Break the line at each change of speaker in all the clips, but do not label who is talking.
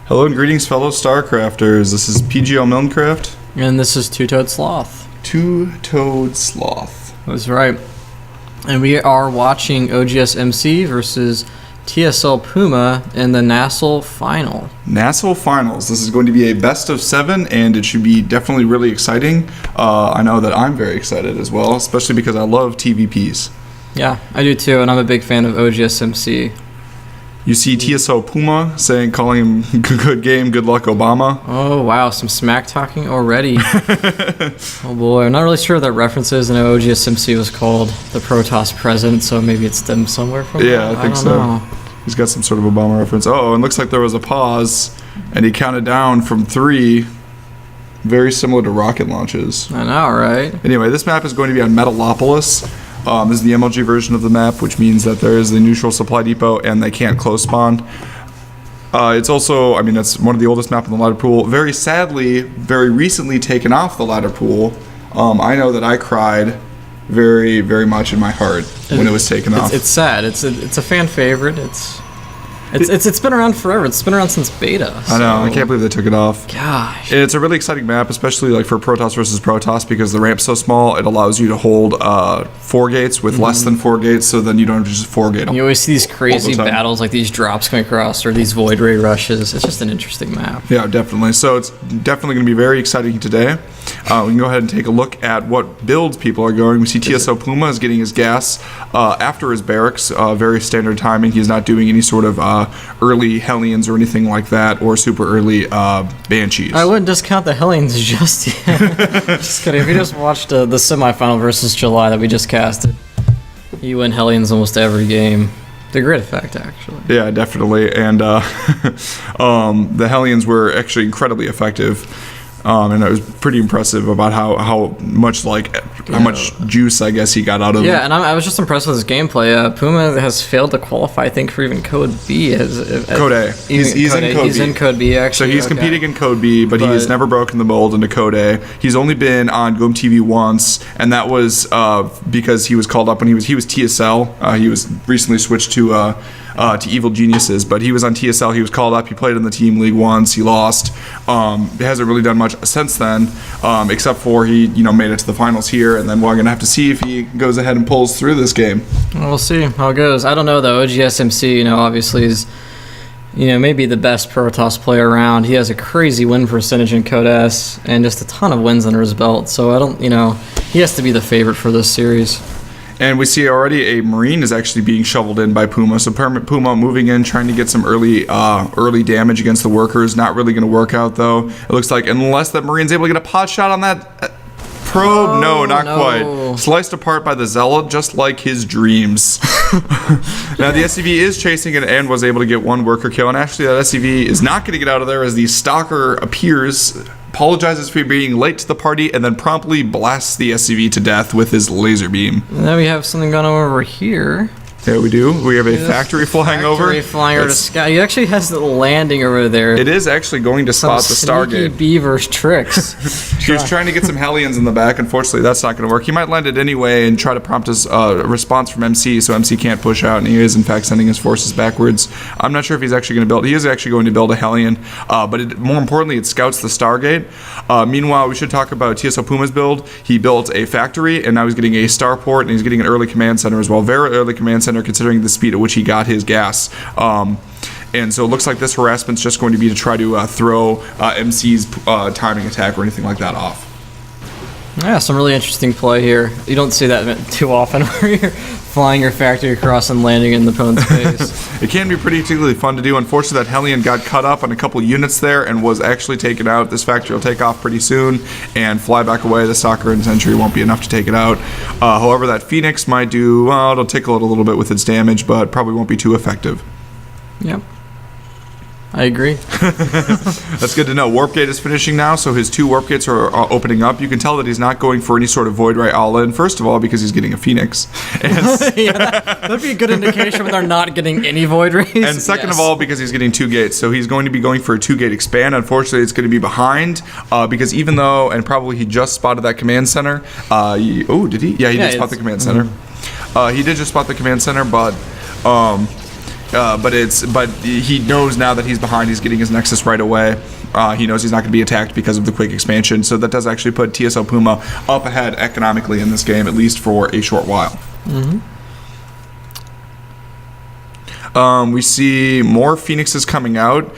Hello and greetings, fellow StarCrafters. This is PGL Milncraft.
And this is Two-Toed Sloth.
Two-Toed Sloth.
That's right. And we are watching oGsMC versus TSL Puma in the NASL final.
NASL finals. This is going to be a best of 7, and it should be definitely really exciting. I know that I'm very excited as well, especially because I love TVPs.
Yeah, I do too, and I'm a big fan of oGsMC.
You see TSL Puma calling him good game, good luck, Obama.
Oh, wow, some smack talking already. Oh boy, I'm not really sure what that reference is. I know oGsMC was called the Protoss president, so maybe it stems somewhere from
Yeah,
that.
I think so. Know. He's got some sort of Obama reference. Oh, and looks like there was a pause, and he counted down from 3. Very similar to rocket launches.
I know, right?
Anyway, this map is going to be on Metalopolis. This is the MLG version of the map, which means that there is the neutral supply depot and they can't close spawn. It's also, I mean, it's one of the oldest maps in the ladder pool. Very sadly, very recently taken off the ladder pool. I know that I cried very, very much in my heart when it was taken off.
It's sad. It's a fan favorite. It's been around forever. It's been around since beta. So.
I know. I can't believe they took it off.
Gosh.
It's a really exciting map, especially like for Protoss versus Protoss, because the ramp's so small. It allows you to hold 4 gates with less than 4 gates, so then you don't have to just 4 gate them.
You always see these crazy battles, like these drops coming across, or these void ray rushes. It's just an interesting map.
Yeah, definitely. So it's definitely going to be very exciting today. We can go ahead and take a look at what builds people are going. We see TSL Puma is getting his gas after his barracks. Very standard timing. He's not doing any sort of early Hellions or anything like that, or super early Banshees.
I wouldn't discount the Hellions just yet. Just kidding. If you just watched the semifinal versus July that we just casted, you win Hellions almost every game. The grid effect, actually.
Yeah, definitely. And the Hellions were actually incredibly effective. And it was pretty impressive about how much juice I guess he got out of it.
Yeah, and I was just impressed with his gameplay. Puma has failed to qualify, I think, for even Code B.
Code A. He's
in Code B, actually.
So he's competing in Code B, but he has never broken the mold into Code A. He's only been on GOM TV once, and that was because he was called up when he was TSL. He was recently switched to Evil Geniuses, but he was on TSL. He was called up. He played in the team league once. He lost. He hasn't really done much since then, except for he made it to the finals here, and then we're gonna have to see if he goes ahead and pulls through this game.
We'll see how it goes. I don't know though. oGsMC, obviously is maybe the best Protoss player around. He has a crazy win percentage in Code S and just a ton of wins under his belt. So I don't, he has to be the favorite for this series.
And we see already a Marine is actually being shoveled in by Puma. So Puma moving in, trying to get some early damage against the workers. Not really going to work out, though. It looks like, unless that Marine's able to get a pot shot on that probe.
Oh,
no, not quite. Sliced apart by the Zealot, just like his dreams. Now, the SCV is chasing it and was able to get 1 worker kill. And actually, that SCV is not going to get out of there as the Stalker appears, apologizes for being late to the party, and then promptly blasts the SCV to death with his laser beam.
And then we have something going on over here.
There we do. We have a factory flying over.
Factory flying over to sky. He actually has the landing over there.
It is actually going to spot the Stargate.
Sneaky beaver's tricks.
He was trying to get some Hellions in the back. Unfortunately, that's not going to work. He might land it anyway and try to prompt his response from MC, so MC can't push out, and he is, in fact, sending his forces backwards. I'm not sure if he's actually going to build. He is actually going to build a Hellion, but more importantly, it scouts the Stargate. Meanwhile, we should talk about TSL Puma's build. He built a factory, and now he's getting a starport, and he's getting an early command center as well. Very early command center, considering the speed at which he got his gas. And so it looks like this harassment's just going to be to try to throw MC's timing attack or anything like that off.
Yeah, some really interesting play here. You don't see that too often where you're flying your factory across and landing in the opponent's face.
It can be particularly fun to do. Unfortunately, that Hellion got cut up on a couple units there and was actually taken out. This factory will take off pretty soon and fly back away. The Stalker and Sentry won't be enough to take it out. However, that Phoenix might do, well, it'll tickle it a little bit with its damage, but probably won't be too effective.
Yep. I agree.
That's good to know. Warp Gate is finishing now, so his 2 Warp Gates are opening up. You can tell that he's not going for any sort of Void Ray all-in, first of all, because he's getting a Phoenix.
Yeah, that'd be a good indication when they're not getting any Void Rays.
And second of all, because he's getting 2 gates. So he's going to be going for a 2-gate expand. Unfortunately, it's going to be behind, because even though, and probably he just spotted that command center. Did he? Yeah, he did spot the command center. He did just spot the command center, but but he knows now that he's behind. He's getting his Nexus right away. He knows he's not going to be attacked because of the quick expansion. So that does actually put TSL Puma up ahead economically in this game, at least for a short while.
Mm-hmm.
We see more Phoenixes coming out.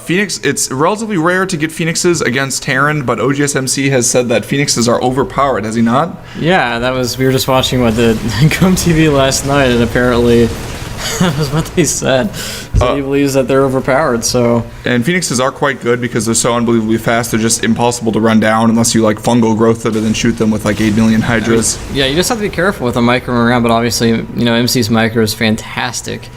Phoenix, it's relatively rare to get Phoenixes against Terran, but oGsMC has said that Phoenixes are overpowered, has he not?
Yeah, we were just watching the Chrome TV last night, and apparently that was what they said. So he believes that they're overpowered, so...
And Phoenixes are quite good because they're so unbelievably fast, they're just impossible to run down unless you like fungal growth them and then shoot them with like 8 million Hydras.
Yeah, you just have to be careful with them microing around, but obviously, MC's micro is fantastic.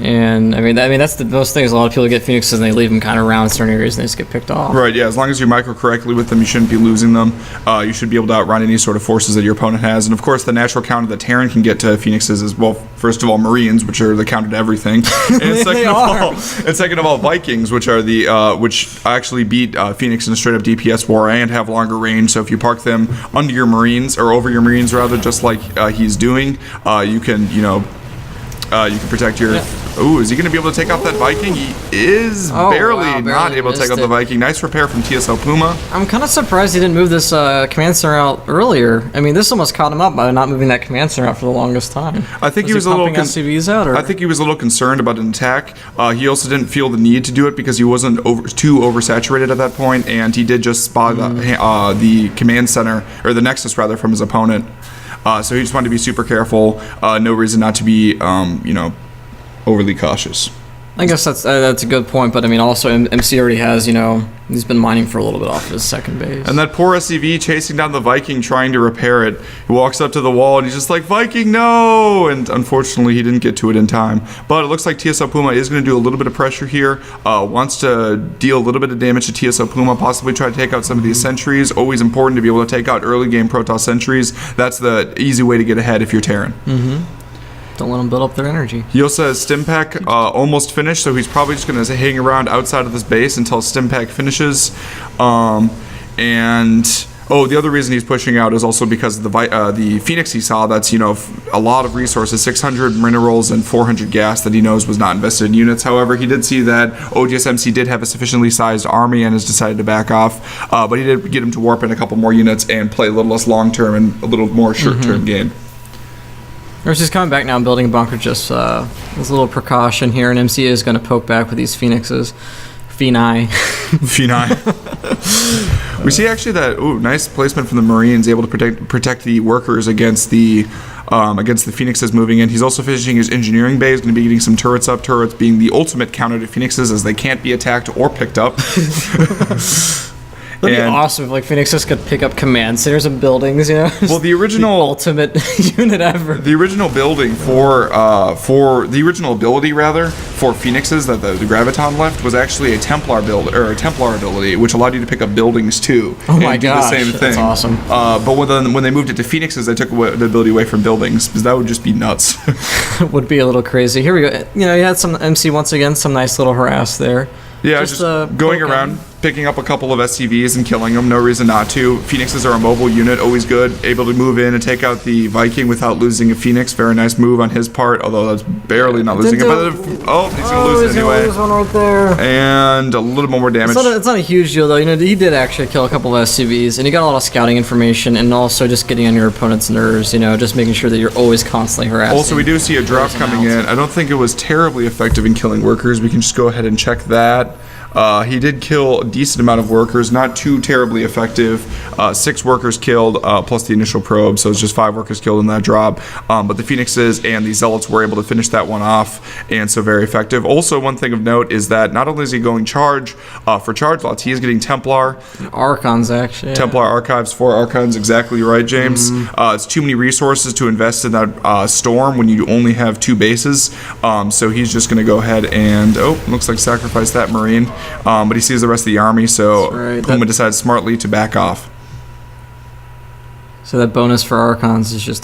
And I mean that's the most thing is a lot of people get Phoenixes and they leave them kind of around certain areas and they just get picked off.
Right, yeah, as long as you micro correctly with them, you shouldn't be losing them. You should be able to outrun any sort of forces that your opponent has. And of course, the natural counter that Terran can get to Phoenixes is, well, first of all, Marines, which are the counter to everything. And second of all, Vikings, which are which actually beat Phoenix in a straight up DPS war and have longer range. So if you park them under your Marines, or over your Marines rather, just like he's doing, you can protect your... Yeah. Ooh, is he going to be able to take out that Viking? He is barely not able to take out the Viking. Nice repair from TSL Puma.
I'm kind of surprised he didn't move this command center out earlier. I mean, this almost caught him up by not moving that command center out for the longest time.
I think he was a little
SCVs out, or?
I think he was a little concerned about an attack. He also didn't feel the need to do it because he wasn't too oversaturated at that point, and he did just spot the command center, or the Nexus rather, from his opponent. So he just wanted to be super careful. No reason not to be, overly cautious.
I guess that's a good point, but I mean, also MC already has, he's been mining for a little bit off his second base.
And that poor SCV chasing down the Viking trying to repair it. He walks up to the wall and he's just like, Viking, no! And unfortunately, he didn't get to it in time. But it looks like TSL Puma is going to do a little bit of pressure here. Wants to deal a little bit of damage to TSL Puma, possibly try to take out some of these sentries. Always important to be able to take out early game Protoss sentries. That's the easy way to get ahead if you're Terran.
Mm-hmm. Don't let them build up their energy.
He also has Stimpack almost finished, so he's probably just going to hang around outside of this base until Stimpack finishes. The other reason he's pushing out is also because of the Phoenix he saw. That's a lot of resources, 600 minerals and 400 gas that he knows was not invested in units. However, he did see that oGsMC did have a sufficiently sized army and has decided to back off. But he did get him to warp in a couple more units and play a little less long term and a little more short term game.
Or she's coming back now and building a bunker just as a little precaution here, and MC is going to poke back with these Phoenixes. Phenai.
We see actually that nice placement from the Marines, able to protect the workers against the Phoenixes moving in. He's also finishing his engineering bay. He's going to be getting some turrets up. Turrets being the ultimate counter to Phoenixes, as they can't be attacked or picked up.
That'd be awesome if Phoenixes could pick up command centers and buildings,
Well, the original
the ultimate unit ever.
The original building for the original ability rather for Phoenixes that the Graviton left was actually a Templar build or a Templar ability, which allowed you to pick up buildings too.
Oh my gosh,
the same thing.
That's awesome.
But when they moved it to Phoenixes, they took the ability away from buildings because that would just be nuts.
It would be a little crazy. Here we go. You had some MC once again, some nice little harass there.
Yeah, just going around, picking up a couple of SCVs and killing them. No reason not to. Phoenixes are a mobile unit, always good. Able to move in and take out the Viking without losing a Phoenix. Very nice move on his part, although that's barely not losing it. But he's going to lose it anyway.
Lose one right there.
And a little bit more damage.
It's not a huge deal, though. He did actually kill a couple of SCVs, and he got a lot of scouting information, and also just getting on your opponent's nerves, just making sure that you're always constantly harassing.
Also, we do see a drop coming in. I don't think it was terribly effective in killing workers. We can just go ahead and check that. He did kill a decent amount of workers, not too terribly effective. 6 workers killed, plus the initial probe, so it's just 5 workers killed in that drop. But the Phoenixes and the Zealots were able to finish that one off, and so very effective. Also, one thing of note is that not only is he going charge for charge lots, he is getting Templar.
Archons, actually. Yeah.
Templar Archives, 4 Archons, exactly right, James. It's too many resources to invest in that Storm when you only have 2 bases. So he's just going to go ahead and, looks like sacrifice that Marine. But he sees the rest of the army, so Puma decides smartly to back off.
So that bonus for Archons is just